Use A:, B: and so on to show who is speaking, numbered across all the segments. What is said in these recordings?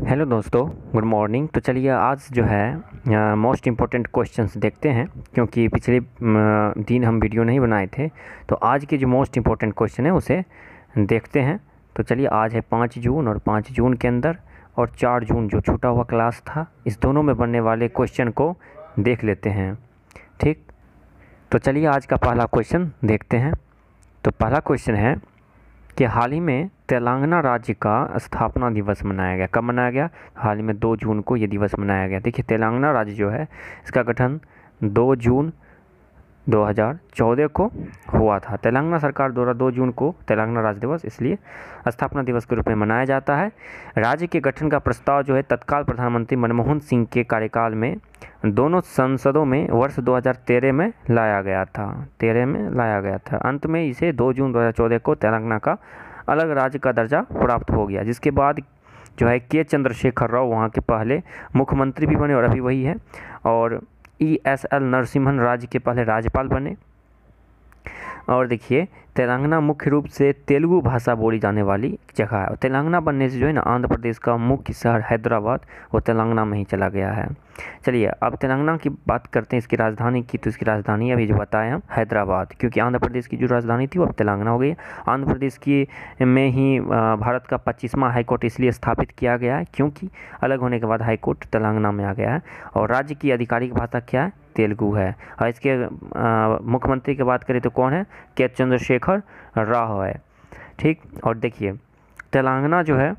A: Hello दोस्तों, good morning. तो चलिए आज जो है मोस्ट इम्पोर्टेंट क्वेश्चंस देखते हैं, क्योंकि पिछले दिन हम वीडियो नहीं बनाए थे। तो आज के जो मोस्ट इम्पोर्टेंट क्वेश्चन है उसे देखते हैं। तो चलिए, आज है 5 जून और 5 जून के अंदर और 4 जून जो छूटा हुआ क्लास था, इस दोनों में बनने वाले क्वेश्चन को देख लेते हैं। ठीक, तो चलिए आज का पहला क्वेश्चन देखते हैं। तो पहला क्वेश्चन है कि हाल ही में तेलंगाना राज्य का स्थापना दिवस मनाया गया। कब मनाया गया? हाल ही में 2 जून को ये दिवस मनाया गया। देखिए, तेलंगाना राज्य जो है इसका गठन 2 जून 2014 को हुआ था। तेलंगाना सरकार द्वारा 2 जून को तेलंगाना राज्य दिवस इसलिए स्थापना दिवस के रूप में मनाया जाता है। राज्य के गठन का प्रस्ताव जो है तत्काल प्रधानमंत्री मनमोहन सिंह के कार्यकाल में दोनों संसदों में वर्ष 2013 में लाया गया था। अंत में इसे 2 जून 2014 को तेलंगाना का अलग राज्य का दर्जा प्राप्त हो गया, जिसके बाद जो है के चंद्रशेखर राव वहाँ के पहले मुख्यमंत्री भी बने और अभी वही है, और ESL नरसिम्हन राज्य के पहले राज्यपाल बने। और देखिए, तेलंगाना मुख्य रूप से तेलुगु भाषा बोली जाने वाली जगह है। तेलंगाना बनने से जो है ना, आंध्र प्रदेश का मुख्य शहर हैदराबाद वो तेलंगाना में ही चला गया है। चलिए अब तेलंगाना की बात करते हैं, इसकी राजधानी की। तो इसकी राजधानी अभी जो बताया हम हैदराबाद, क्योंकि आंध्र प्रदेश की जो राजधानी थी वो अब तेलंगाना हो गई। आंध्र प्रदेश की में ही भारत का 25वां हाईकोर्ट इसलिए स्थापित किया गया है, क्योंकि अलग होने के बाद हाईकोर्ट तेलंगाना में आ गया है। और राज्य की आधिकारिक भाषा क्या है? तेलुगु है। और इसके मुख्यमंत्री की बात करें तो कौन है? के चंद्रशेखर राव है। ठीक, और देखिए तेलंगाना जो है,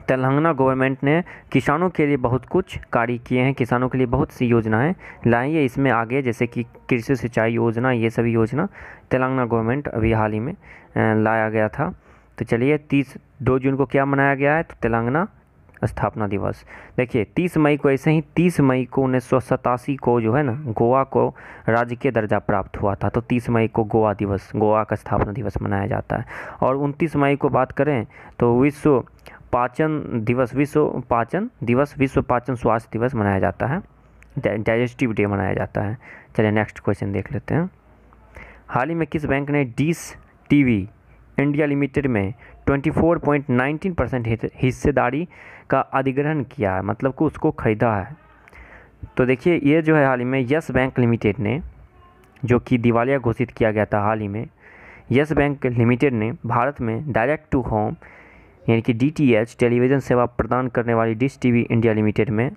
A: तेलंगाना गवर्नमेंट ने किसानों के लिए बहुत कुछ कार्य किए हैं, किसानों के लिए बहुत सी योजनाएं लाई है इसमें आगे, जैसे कि कृषि सिंचाई योजना, ये सभी योजना तेलंगाना गवर्नमेंट अभी हाल ही में लाया गया था। तो चलिए 2 जून को क्या मनाया गया है? तो तेलंगाना स्थापना दिवस। देखिए 30 मई को, ऐसे ही 30 मई को 1987 को जो है ना, गोवा को राज्य के दर्जा प्राप्त हुआ था। तो 30 मई को गोवा का स्थापना दिवस मनाया जाता है। और 29 मई को बात करें तो विश्व पाचन स्वास्थ्य दिवस मनाया जाता है, डाइजेस्टिव डे मनाया जाता है। चलिए नेक्स्ट क्वेश्चन देख लेते हैं। हाल ही में किस बैंक ने डिश टीवी इंडिया लिमिटेड में 24.19% हिस्सेदारी का अधिग्रहण किया है, मतलब कि उसको खरीदा है? तो देखिए, ये जो है हाल ही में यस बैंक लिमिटेड ने, जो कि दिवालिया घोषित किया गया था हाल ही में, यस बैंक लिमिटेड ने भारत में डायरेक्ट टू होम यानी कि DTH टेलीविज़न सेवा प्रदान करने वाली डिश टीवी इंडिया लिमिटेड में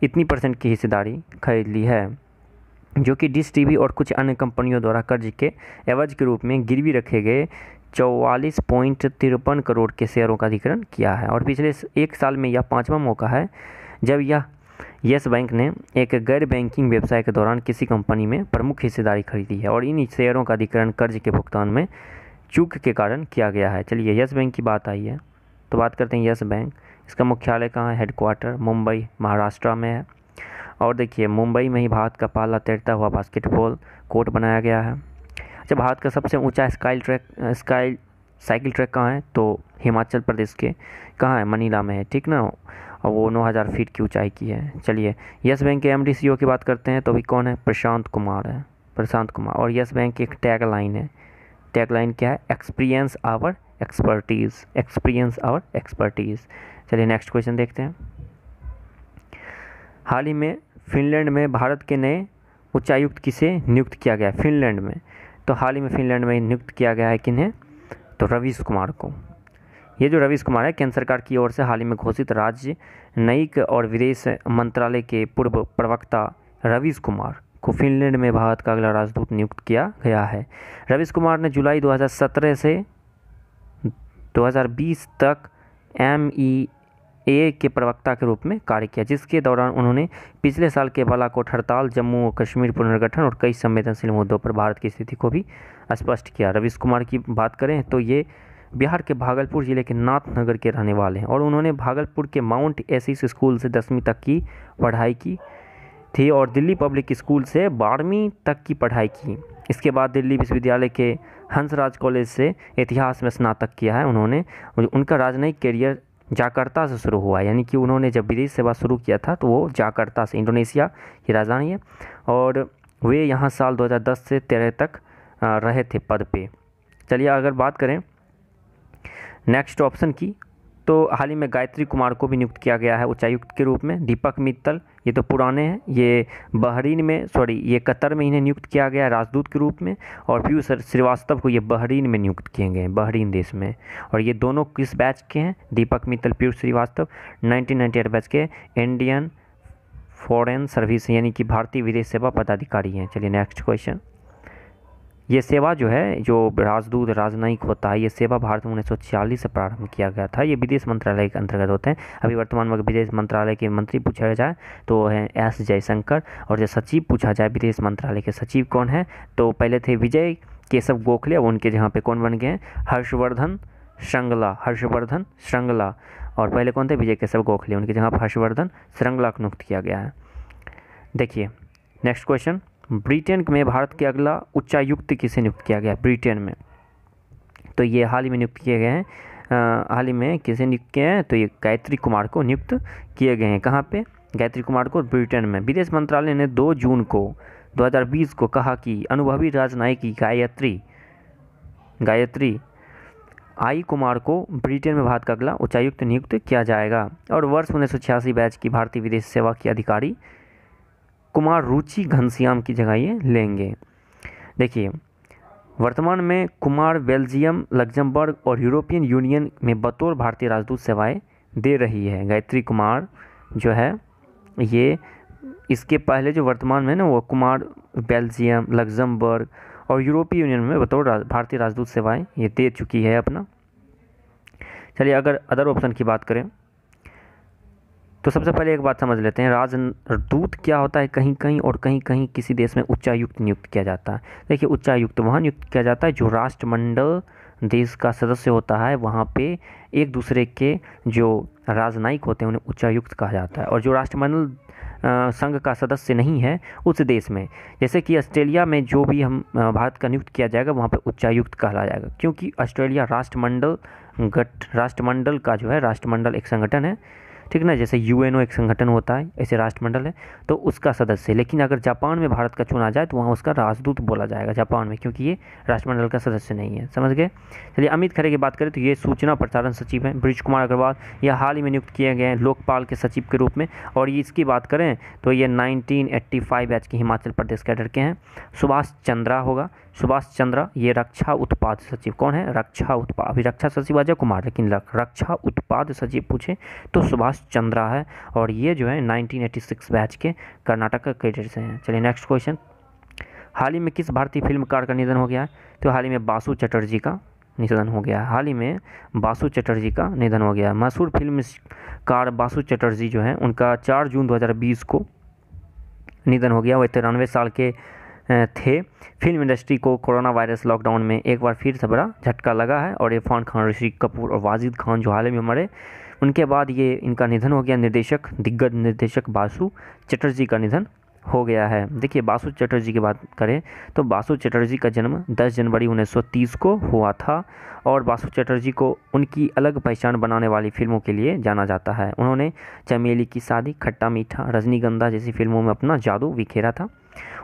A: इतनी % की हिस्सेदारी खरीद ली है, जो कि डिश टीवी और कुछ अन्य कंपनियों द्वारा कर्ज के एवज के रूप में गिरवी रखे गए 44.53 करोड़ के शेयरों का अधिग्रहण किया है। और पिछले 1 साल में यह 5वां मौका है जब यह यस बैंक ने एक गैर बैंकिंग व्यवसाय के दौरान किसी कंपनी में प्रमुख हिस्सेदारी खरीदी है, और इन शेयरों का अधिग्रहण कर्ज के भुगतान में चूक के कारण किया गया है। चलिए यस बैंक की बात आई है तो बात करते हैं यस बैंक। इसका मुख्यालय कहाँ है? हेडक्वार्टर मुंबई महाराष्ट्र में है। और देखिए, मुंबई में ही भारत का पहला तैरता हुआ बास्केटबॉल कोर्ट बनाया गया है। अच्छा, भारत का सबसे ऊंचा साइकिल ट्रैक कहाँ है? तो हिमाचल प्रदेश के कहाँ है? मनीला में है, ठीक ना। और वो 9000 फीट की ऊंचाई की है। चलिए यस बैंक के MD CEO की बात करते हैं तो अभी कौन है? प्रशांत कुमार है, प्रशांत कुमार। और यस बैंक की एक टैगलाइन है, टैगलाइन क्या है? Experience our expertise. चलिए नेक्स्ट क्वेश्चन देखते हैं। हाल ही में फिनलैंड में भारत के नए उच्चायुक्त किसे नियुक्त किया गया? फिनलैंड में, तो हाल ही में फिनलैंड में नियुक्त किया गया है किन्हें? तो रवीश कुमार को। ये जो रवीश कुमार है, केंद्र सरकार की ओर से हाल ही में घोषित राज्य न्यायिक और विदेश मंत्रालय के पूर्व प्रवक्ता रवीश कुमार को फिनलैंड में भारत का अगला राजदूत नियुक्त किया गया है। रवीश कुमार ने जुलाई 2017 से 2020 तक MEA के प्रवक्ता के रूप में कार्य किया, जिसके दौरान उन्होंने पिछले साल के बालाकोट हड़ताल, जम्मू और कश्मीर पुनर्गठन और कई संवेदनशील मुद्दों पर भारत की स्थिति को भी स्पष्ट किया। रवीश कुमार की बात करें तो ये बिहार के भागलपुर जिले के नाथनगर के रहने वाले हैं, और उन्होंने भागलपुर के माउंट एसिस स्कूल से 10वीं तक की पढ़ाई की थी और दिल्ली पब्लिक स्कूल से 12वीं तक की पढ़ाई की। इसके बाद दिल्ली विश्वविद्यालय के हंसराज कॉलेज से इतिहास में स्नातक किया है उन्होंने। उनका राजनयिक करियर जाकार्ता से शुरू हुआ, यानी कि उन्होंने जब विदेश सेवा शुरू किया था तो वो जाकार्ता से, इंडोनेशिया की राजधानी है, और वे यहाँ साल 2010 से 13 तक रहे थे पद पे। चलिए अगर बात करें नेक्स्ट ऑप्शन की, तो हाल ही में गायत्री कुमार को भी नियुक्त किया गया है उच्चायुक्त के रूप में। दीपक मित्तल, ये तो पुराने हैं, ये बहरीन में ये कतर में इन्हें नियुक्त किया गया राजदूत के रूप में। और पीयूष श्रीवास्तव को ये बहरीन में नियुक्त किए गए हैं, बहरीन देश में। और ये दोनों किस बैच के हैं? दीपक मित्तल, पीयूष श्रीवास्तव 1998 बैच के इंडियन फॉरेन सर्विस यानी कि भारतीय विदेश सेवा पदाधिकारी हैं। चलिए नेक्स्ट क्वेश्चन। ये सेवा जो है, जो राजदूत राजनयिक होता है, ये सेवा भारत में 1946 से प्रारंभ किया गया था। ये विदेश मंत्रालय के अंतर्गत होते हैं। अभी वर्तमान में विदेश मंत्रालय के मंत्री पूछा जाए तो है एस जयशंकर। और जो सचिव पूछा जाए विदेश मंत्रालय के सचिव कौन है, तो पहले थे विजय केशव गोखले, अब उनके जगह पे कौन बन गए हैं? हर्षवर्धन श्रृंगला। और पहले कौन थे? विजय केशव गोखले, उनकी जगह पर हर्षवर्धन श्रृंगला को नियुक्त किया गया है। देखिए नेक्स्ट क्वेश्चन। ब्रिटेन में भारत के अगला उच्चायुक्त किसे नियुक्त किया गया? ब्रिटेन में तो ये हाल ही में नियुक्त किए गए हैं। हाल ही में किसे नियुक्त किए हैं? तो ये गायत्री कुमार को नियुक्त किए गए हैं। कहाँ पे? गायत्री कुमार को ब्रिटेन में। विदेश मंत्रालय ने 2 जून को 2020 को कहा कि अनुभवी राजनयिक गायत्री आई कुमार को ब्रिटेन में भारत का अगला उच्चायुक्त नियुक्त किया जाएगा। और वर्ष 1986 बैच की भारतीय विदेश सेवा की अधिकारी कुमार रुचि घनश्याम की जगह ये लेंगे। देखिए वर्तमान में कुमार बेल्जियम, लग्जमबर्ग और यूरोपियन यूनियन में बतौर भारतीय राजदूत सेवाएं दे रही है। गायत्री कुमार जो है ये, इसके पहले जो वर्तमान में ना वो कुमार बेल्जियम, लग्जमबर्ग और यूरोपीय यूनियन में बतौर भारतीय राजदूत सेवाएं ये दे चुकी है अपना। चलिए अगर अदर ऑप्शन की बात करें तो सबसे पहले एक बात समझ लेते हैं, राजदूत क्या होता है कहीं कहीं, और कहीं कहीं किसी देश में उच्चायुक्त नियुक्त किया जाता है। देखिए उच्चायुक्त वहाँ नियुक्त किया जाता है जो राष्ट्रमंडल देश का सदस्य होता है, वहाँ पे एक दूसरे के जो राजनयिक होते हैं उन्हें उच्चायुक्त कहा जाता है। और जो राष्ट्रमंडल संघ का सदस्य नहीं है उस देश में, जैसे कि ऑस्ट्रेलिया में जो भी हम भारत का नियुक्त किया जाएगा वहाँ पे उच्चायुक्त कहला जाएगा, क्योंकि ऑस्ट्रेलिया राष्ट्रमंडल का जो है, राष्ट्रमंडल एक संगठन है, ठीक ना, जैसे यूएनओ एक संगठन होता है ऐसे राष्ट्रमंडल है, तो उसका सदस्य। लेकिन अगर जापान में भारत का चुना जाए तो वहाँ उसका राजदूत बोला जाएगा जापान में, क्योंकि ये राष्ट्रमंडल का सदस्य नहीं है। समझ गए? चलिए अमित खरे की बात करें तो ये सूचना प्रसारण सचिव हैं। ब्रिज कुमार अग्रवाल यह हाल ही में नियुक्त किए गए हैं लोकपाल के सचिव के रूप में। और ये इसकी बात करें तो ये 1985 बैच के हिमाचल प्रदेश कैडर के हैं। सुभाष चंद्रा ये रक्षा उत्पाद सचिव। कौन है? रक्षा उत्पाद। अभी रक्षा सचिव अजय कुमार, लेकिन रक्षा उत्पाद सचिव पूछे तो सुभाष चंद्रा है। और ये जो है 1986 बैच के कर्नाटक का कैडर से हैं। चलिए नेक्स्ट क्वेश्चन। हाल ही में किस भारतीय फिल्मकार का निधन हो गया है? तो हाल ही में बासु चटर्जी का निधन हो गया है। हाल ही में बासु चटर्जी का निधन हो गया है। मशहूर फिल्मकार बासु चटर्जी जो है उनका 4 जून 2020 को निधन हो गया। वह 93 साल के थे। फिल्म इंडस्ट्री को कोरोना वायरस लॉकडाउन में एक बार फिर से बड़ा झटका लगा है। और इरफान खान, ऋषि कपूर और वाजिद खान जो हाल ही में मरे, उनके बाद ये इनका निधन हो गया। दिग्गज निर्देशक बासु चटर्जी का निधन हो गया है। देखिए बासु चटर्जी की बात करें तो बासु चटर्जी का जन्म 10 जनवरी 1930 को हुआ था। और बासु चटर्जी को उनकी अलग पहचान बनाने वाली फिल्मों के लिए जाना जाता है। उन्होंने चमेली की शादी, खट्टा मीठा, रजनीगंधा जैसी फिल्मों में अपना जादू बिखेरा था।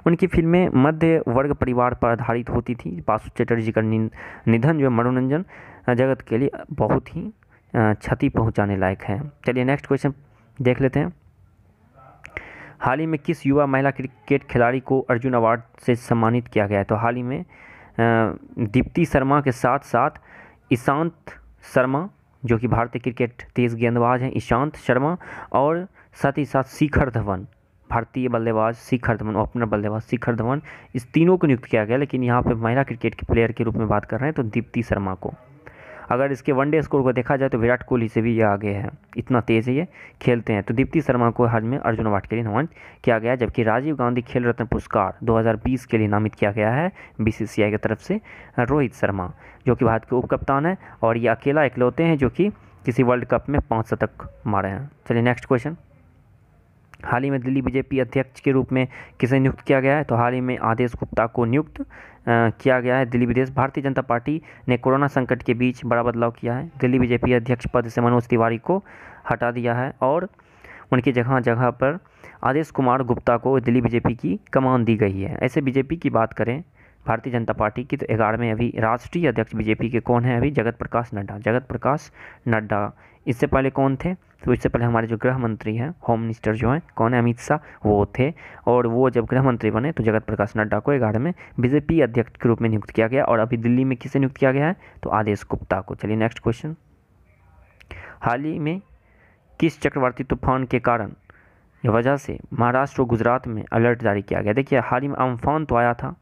A: उनकी फिल्में मध्य वर्ग परिवार पर आधारित होती थी। बासु चटर्जी का निधन जो मनोरंजन जगत के लिए बहुत ही क्षति पहुंचाने लायक है। चलिए नेक्स्ट क्वेश्चन देख लेते हैं। हाल ही में किस युवा महिला क्रिकेट खिलाड़ी को अर्जुन अवार्ड से सम्मानित किया गया है? तो हाल ही में दीप्ति शर्मा के साथ साथ ईशांत शर्मा जो कि भारतीय क्रिकेट तेज गेंदबाज हैं, ईशांत शर्मा, और साथ ही साथ शिखर धवन, भारतीय बल्लेबाज शिखर धवन, ओपनर बल्लेबाज शिखर धवन, इस तीनों को नियुक्त किया गया। लेकिन यहाँ पे महिला क्रिकेट के प्लेयर के रूप में बात कर रहे हैं तो दीप्ति शर्मा को। अगर इसके वनडे स्कोर को देखा जाए तो विराट कोहली से भी ये आगे है, इतना तेज़ है ये खेलते हैं। तो दीप्ति शर्मा को हाल में अर्जुन अवार्ड के लिए नामित किया गया। जबकि राजीव गांधी खेल रत्न पुरस्कार 2020 के लिए नामित किया गया है बीसीसीआई की तरफ से रोहित शर्मा, जो कि भारत के उप कप्तान है। और ये अकेला इकलौते हैं जो कि किसी वर्ल्ड कप में 5 शतक मारे हैं। चलिए नेक्स्ट क्वेश्चन। हाल ही में दिल्ली बीजेपी अध्यक्ष के रूप में किसे नियुक्त किया गया है? तो हाल ही में आदेश गुप्ता को नियुक्त किया गया है दिल्ली विदेश। भारतीय जनता पार्टी ने कोरोना संकट के बीच बड़ा बदलाव किया है। दिल्ली बीजेपी अध्यक्ष पद से मनोज तिवारी को हटा दिया है और उनकी जगह पर आदेश कुमार गुप्ता को दिल्ली बीजेपी की कमान दी गई है। ऐसे बीजेपी की बात करें भारतीय जनता पार्टी की। तो 11वें अभी राष्ट्रीय अध्यक्ष बीजेपी के कौन है अभी? जगत प्रकाश नड्डा, जगत प्रकाश नड्डा। इससे पहले कौन थे? तो इससे पहले हमारे जो गृह मंत्री हैं, होम मिनिस्टर जो हैं, कौन है? अमित शाह, वो थे। और वो जब गृह मंत्री बने तो जगत प्रकाश नड्डा को 11वें बीजेपी अध्यक्ष के रूप में नियुक्त किया गया। और अभी दिल्ली में किसे नियुक्त किया गया है? तो आदेश गुप्ता को। चलिए नेक्स्ट क्वेश्चन। हाल ही में किस चक्रवाती तूफान के कारण वजह से महाराष्ट्र और गुजरात में अलर्ट जारी किया गया? देखिए हाल ही में अम्फान तो आया था,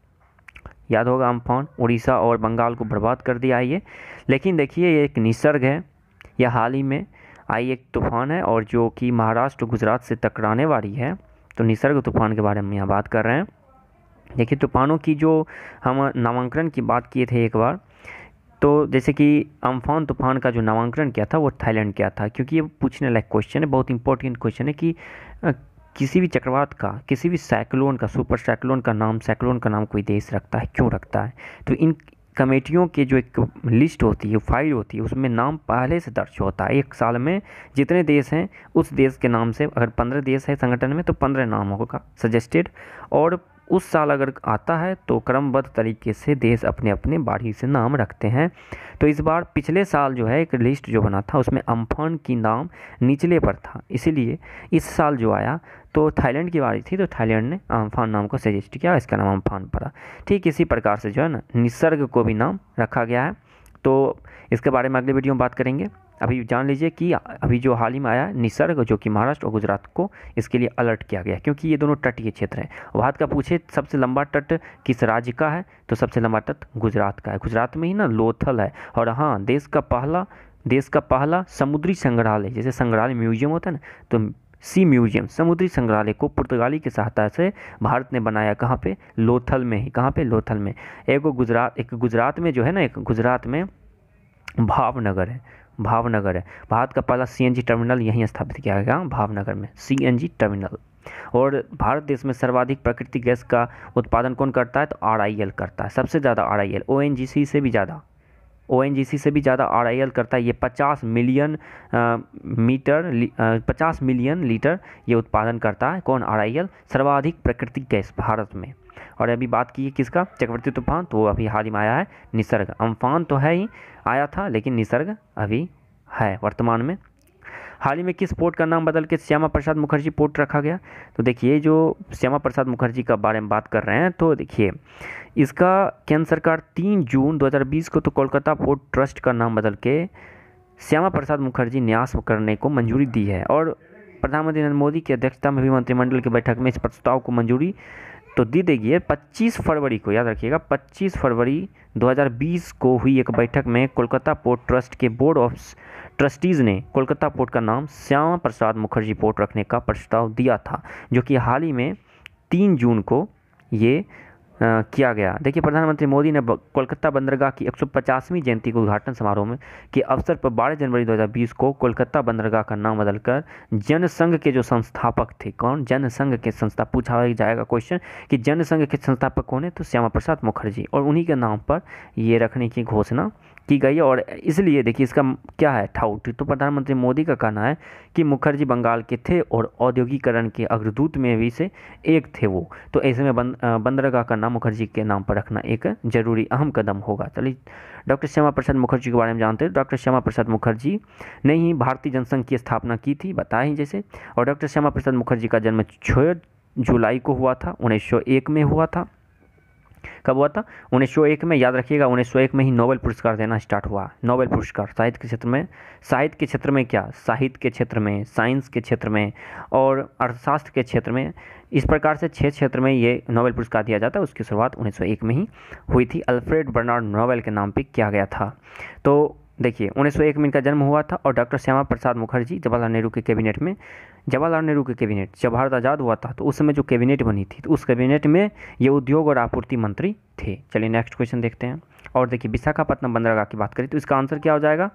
A: याद होगा अम्फान, उड़ीसा और बंगाल को बर्बाद कर दिया ये। लेकिन देखिए ये एक निसर्ग है, यह हाल ही में आई एक तूफान है और जो कि महाराष्ट्र गुजरात से टकराने वाली है। तो निसर्ग तूफान के बारे में यहाँ बात कर रहे हैं। देखिए तूफानों की जो हम नामांकन की बात किए थे एक बार, तो जैसे कि अम्फान तूफान का जो नामांकन किया था वो थाईलैंड किया था, क्योंकि ये पूछने लायक क्वेश्चन है, बहुत इंपॉर्टेंट क्वेश्चन है कि किसी भी चक्रवात का, किसी भी साइक्लोन का, सुपर साइक्लोन का नाम कोई देश रखता है, क्यों रखता है? तो इन कमेटियों के जो एक लिस्ट होती है, फाइल होती है, उसमें नाम पहले से दर्ज होता है। एक साल में जितने देश हैं उस देश के नाम से, अगर 15 देश है संगठन में तो 15 नाम होगा सजेस्टेड, और उस साल अगर आता है तो क्रमबद्ध तरीके से देश अपने अपने बारी से नाम रखते हैं। तो इस बार पिछले साल जो है एक लिस्ट जो बना था उसमें अम्फान की नाम निचले पर था, इसीलिए इस साल जो आया तो थाईलैंड की बारी थी, तो थाईलैंड ने अम्फान नाम को सजेस्ट किया, इसका नाम अम्फान पड़ा। ठीक इसी प्रकार से जो है ना निसर्ग को भी नाम रखा गया है। तो इसके बारे में अगले वीडियो में बात करेंगे। अभी जान लीजिए कि अभी जो हाल ही में आया निसर्ग, जो कि महाराष्ट्र और गुजरात को इसके लिए अलर्ट किया गया, क्योंकि ये दोनों तटीय क्षेत्र हैं। भारत का पूछे सबसे लंबा तट किस राज्य का है, तो सबसे लंबा तट गुजरात का है। गुजरात में ही ना लोथल है। और हाँ, देश का पहला समुद्री संग्रहालय, जैसे संग्रहालय म्यूजियम होता है ना, तो सी म्यूजियम समुद्री संग्रहालय को पुर्तगाली की सहायता से भारत ने बनाया। कहाँ पे? लोथल में ही। कहाँ पे? लोथल में। एक गुजरात में जो है ना, एक गुजरात में भावनगर है। भारत का पहला सीएनजी टर्मिनल यहीं स्थापित किया गया, भावनगर में सीएनजी टर्मिनल। और भारत देश में सर्वाधिक प्राकृतिक गैस का उत्पादन कौन करता है? तो आरआईएल करता है, सबसे ज़्यादा आरआईएल। ओएनजीसी से भी ज़्यादा आरआईएल करता है। ये 50 मिलियन लीटर ये उत्पादन करता है। कौन? आरआईएल, सर्वाधिक प्राकृतिक गैस भारत में। और अभी बात की किसका? चक्रवाती तूफान, तो अभी हाल ही में आया है निसर्ग। अम्फान तो है ही, आया था, लेकिन निसर्ग अभी है वर्तमान में। हाल ही में किस पोर्ट का नाम बदल के श्यामा प्रसाद मुखर्जी पोर्ट रखा गया? तो देखिए जो श्यामा प्रसाद मुखर्जी का बारे में बात कर रहे हैं, तो देखिए इसका केंद्र सरकार 3 जून 2020 को तो कोलकाता पोर्ट ट्रस्ट का नाम बदल के श्यामा प्रसाद मुखर्जी न्यास करने को मंजूरी दी है। और प्रधानमंत्री नरेंद्र मोदी की अध्यक्षता में हुई मंत्रिमंडल की बैठक में इस प्रस्ताव को मंजूरी तो दी देगी। 25 फरवरी को, याद रखिएगा, 25 फरवरी 2020 को हुई एक बैठक में कोलकाता पोर्ट ट्रस्ट के बोर्ड ऑफ ट्रस्टीज़ ने कोलकाता पोर्ट का नाम श्यामा प्रसाद मुखर्जी पोर्ट रखने का प्रस्ताव दिया था, जो कि हाल ही में 3 जून को ये किया गया। देखिए प्रधानमंत्री मोदी ने कोलकाता बंदरगाह की 150वीं जयंती के उद्घाटन समारोह में के अवसर पर 12 जनवरी 2020 को कोलकाता बंदरगाह का नाम बदलकर जनसंघ के जो संस्थापक थे, कौन? जनसंघ के संस्था, पूछा जाएगा क्वेश्चन कि जनसंघ के संस्थापक कौन है? तो श्यामा प्रसाद मुखर्जी, और उन्हीं के नाम पर ये रखने की घोषणा की गई। और इसलिए देखिए इसका क्या है ठाउट, तो प्रधानमंत्री मोदी का कहना है कि मुखर्जी बंगाल के थे और औद्योगिकरण के अग्रदूत में भी से एक थे वो। तो ऐसे में बंदरगाह का नाम मुखर्जी के नाम पर रखना एक जरूरी अहम कदम होगा। चलिए डॉक्टर श्यामा प्रसाद मुखर्जी के बारे में जानते हैं। डॉक्टर श्यामा प्रसाद मुखर्जी ने ही भारतीय जनसंघ की स्थापना की थी, बताया ही जैसे। और डॉक्टर श्यामा प्रसाद मुखर्जी का जन्म 6 जुलाई को हुआ था, 1901 में हुआ था। कब हुआ था? 1901 में। याद रखिएगा 1901 में ही नोबेल पुरस्कार देना स्टार्ट हुआ। नोबेल पुरस्कार साहित्य के क्षेत्र में, साहित्य के क्षेत्र में क्या? साहित्य के क्षेत्र में, साइंस के क्षेत्र में और अर्थशास्त्र के क्षेत्र में, इस प्रकार से 6 क्षेत्र में ये नोबेल पुरस्कार दिया जाता है। उसकी शुरुआत 1901 में ही हुई थी, अल्फ्रेड बर्नार्ड नोबेल के नाम पर किया गया था। तो देखिए 1901 में इनका जन्म हुआ था। और डॉक्टर श्यामा प्रसाद मुखर्जी जवाहरलाल नेहरू के कैबिनेट में, जब भारत आज़ाद हुआ था तो उस समय जो कैबिनेट बनी थी, तो उस कैबिनेट में ये उद्योग और आपूर्ति मंत्री थे। चलिए नेक्स्ट क्वेश्चन देखते हैं। और देखिए विशाखापट्टनम बंदरगाह की बात करें तो इसका आंसर क्या हो जाएगा?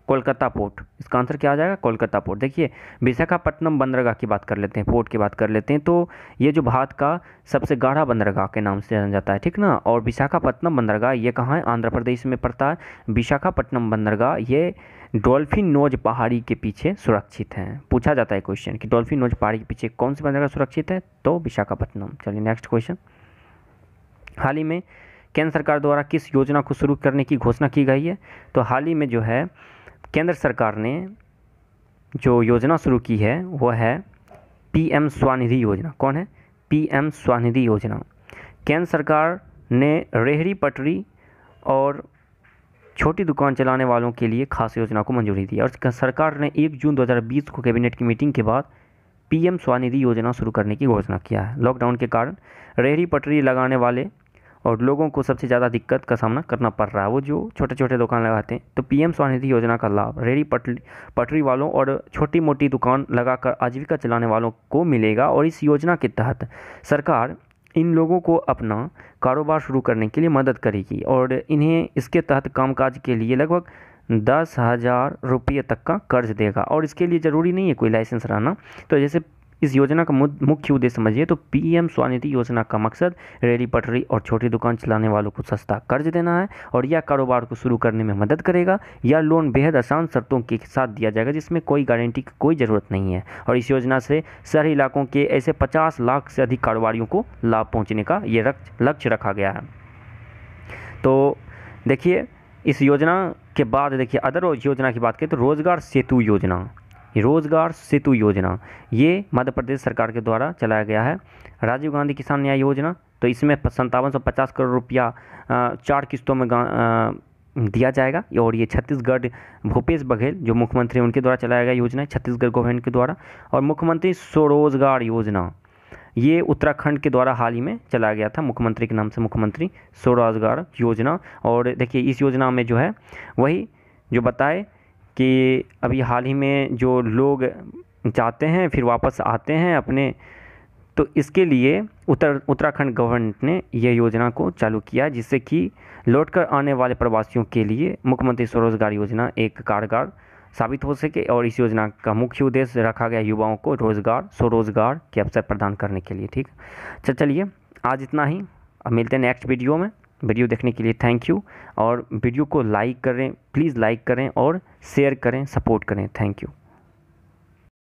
A: कोलकाता पोर्ट। इसका आंसर क्या आ जाएगा? कोलकाता पोर्ट। देखिए विशाखापट्टनम बंदरगाह की बात कर लेते हैं, पोर्ट की बात कर लेते हैं। तो ये जो भारत का सबसे गाढ़ा बंदरगाह के नाम से जाना जाता है, ठीक ना। और विशाखापट्टनम बंदरगाह ये कहाँ है? आंध्र प्रदेश में पड़ता है। विशाखापट्टनम बंदरगाह ये डॉल्फिन नोज पहाड़ी के पीछे सुरक्षित है। पूछा जाता है क्वेश्चन कि डॉल्फिन नोज पहाड़ी के पीछे कौन सी बंदरगाह सुरक्षित है? तो विशाखापट्टनम। चलिए नेक्स्ट क्वेश्चन। हाल ही में केंद्र सरकार द्वारा किस योजना को शुरू करने की घोषणा की गई है? तो हाल ही में जो है केंद्र सरकार ने जो योजना शुरू की है वो है पीएम स्वनिधि योजना। कौन है? पीएम स्वनिधि योजना। केंद्र सरकार ने रेहड़ी पटरी और छोटी दुकान चलाने वालों के लिए खास योजना को मंजूरी दी और सरकार ने 1 जून 2020 को कैबिनेट की मीटिंग के बाद पीएम स्वनिधि योजना शुरू करने की घोषणा किया है। लॉकडाउन के कारण रेहड़ी पटरी लगाने वाले और लोगों को सबसे ज़्यादा दिक्कत का सामना करना पड़ रहा है, वो जो छोटे छोटे दुकान लगाते हैं। तो पीएम स्वनिधि योजना का लाभ रेहड़ी पटरी वालों और छोटी मोटी दुकान लगाकर आजीविका चलाने वालों को मिलेगा और इस योजना के तहत सरकार इन लोगों को अपना कारोबार शुरू करने के लिए मदद करेगी और इन्हें इसके तहत कामकाज के लिए लगभग 10,000 रुपये तक का कर्ज देगा और इसके लिए ज़रूरी नहीं है कोई लाइसेंस रहना। तो जैसे इस योजना का मुख्य उद्देश्य समझिए तो पीएम स्वनिधि योजना का मकसद रेहड़ी पटरी और छोटी दुकान चलाने वालों को सस्ता कर्ज देना है और यह कारोबार को शुरू करने में मदद करेगा। यह लोन बेहद आसान शर्तों के साथ दिया जाएगा जिसमें कोई गारंटी की कोई ज़रूरत नहीं है और इस योजना से शहरी इलाकों के ऐसे 50 लाख से अधिक कारोबारियों को लाभ पहुँचने का ये लक्ष्य रखा गया है। तो देखिए इस योजना के बाद देखिए अदर योजना की बात करें तो रोजगार सेतु योजना, रोजगार सेतु योजना ये मध्य प्रदेश सरकार के द्वारा चलाया गया है। राजीव गांधी किसान न्याय योजना, तो इसमें 5750 करोड़ रुपया 4 किस्तों में दिया जाएगा और ये छत्तीसगढ़ भूपेश बघेल जो मुख्यमंत्री हैं उनके द्वारा चलाया गया योजना है छत्तीसगढ़ गवर्नमेंट के द्वारा। और मुख्यमंत्री स्वरोजगार योजना ये उत्तराखंड के द्वारा हाल ही में चलाया गया था मुख्यमंत्री के नाम से, मुख्यमंत्री स्वरोजगार योजना। और देखिए इस योजना में जो है वही जो बताए कि अभी हाल ही में जो लोग जाते हैं फिर वापस आते हैं अपने, तो इसके लिए उत्तराखंड गवर्नमेंट ने यह योजना को चालू किया जिससे कि लौटकर आने वाले प्रवासियों के लिए मुख्यमंत्री स्वरोजगार योजना एक कारगर साबित हो सके और इस योजना का मुख्य उद्देश्य रखा गया युवाओं को स्वरोजगार के अवसर प्रदान करने के लिए। ठीक, चलिए आज इतना ही, अब मिलते हैं नेक्स्ट वीडियो में। वीडियो देखने के लिए थैंक यू और वीडियो को लाइक करें, प्लीज़ लाइक करें और शेयर करें, सपोर्ट करें। Thank you.